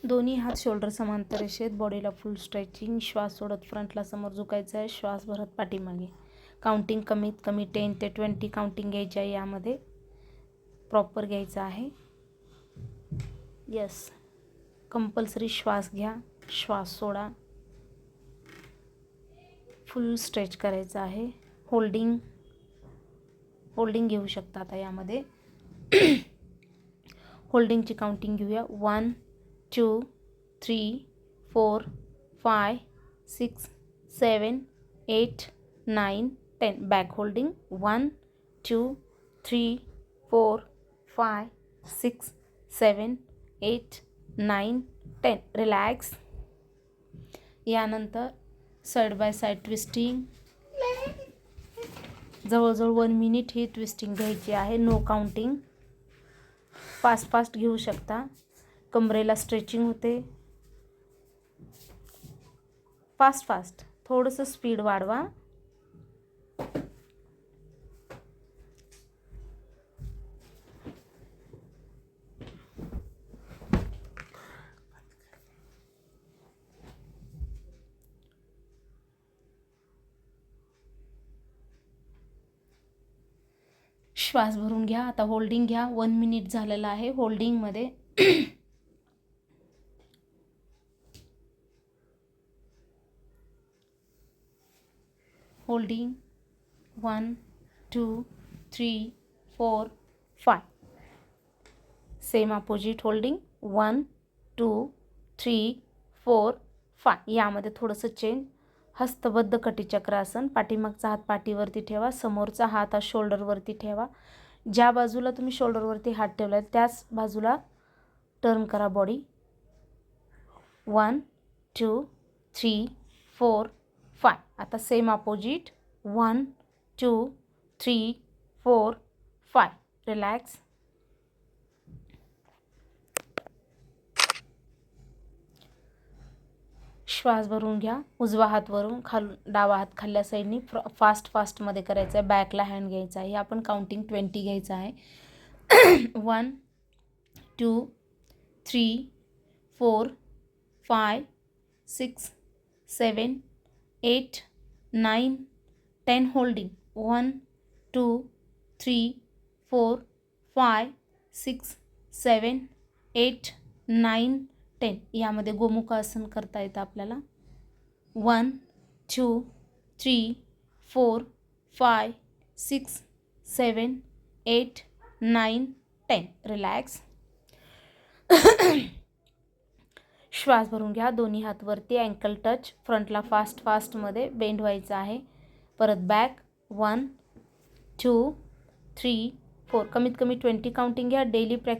दोन्ही हात शोल्डर समांतर रेषेत, बॉडीला फुल स्ट्रेचिंग. श्वास सोडत फ्रंटला समोर झुकायचं आहे, श्वास भरत पाठीमागे. काउंटिंग कमीत कमी 10 ते 20 काउंटिंग घ्यायची आहे. यामध्ये प्रॉपर घ्यायचं आहे. यस, कंपल्सरी श्वास घ्या, श्वास सोडा, फुल स्ट्रेच करायचं आहे. होल्डिंग घेऊ शकता. आता यामध्ये होल्डिंगची काउंटिंग घेऊया. 1 2 3 4 5 6 7 8 9 10. Back holding 1 2 3 4 5 6 7 8 9 10. रिलॅक्स. यानंतर साईड बाय साईड ट्विस्टिंग. जवळजवळ 1 मिनिट ही ट्विस्टिंग घ्यायची आहे. Know counting. फास्ट घेऊ शकता. कमरेला स्ट्रेचिंग होते. फास्ट थोडंसं स्पीड वाढवा. श्वास भरून घ्या. आता होल्डिंग घ्या. 1 मिनिट झालेला आहे. होल्डिंगमध्ये होल्डिंग 1 2 3 4 5. Same opposite holding 1 2 3 4 5. यामध्ये थोडंसं चेंज. हस्तबद्ध कटीचक्रासन. पाठीमागचा हात पाठीवरती ठेवा, समोरचा हात हा शोल्डरवरती ठेवा. ज्या बाजूला तुम्ही शोल्डरवरती हात ठेवला आहे त्याच बाजूला टर्न करा बॉडी. 1 2 3 4 5. आता सेम अपोजिट 1 2 3 4 5. रिलॅक्स. श्वास भरून घ्या. उजवा हात वरून डावा हात खाल्ल्या साईडनी फास्टमध्ये करायचं आहे. बॅकला हँड घ्यायचा आहे. आपण काउंटिंग 20 घ्यायचं आहे. 1 2 3 4 5 6 7 8 9 10. होल्डिंग 1 2 3 4 5 6 7 8 9 10. यामध्ये गोमुखासन करता येतं आपल्याला. 1 2 3 4 5 6 7 8 9 10. रिलॅक्स. श्वास भरून घ्या. दोन्ही हात वरती, अँकल टच. फ्रंटला फास्टमध्ये बेंड व्हायचं आहे. परत बॅक 1 2 3 4. कमीत कमी 20 काउंटिंग घ्या. Daily practice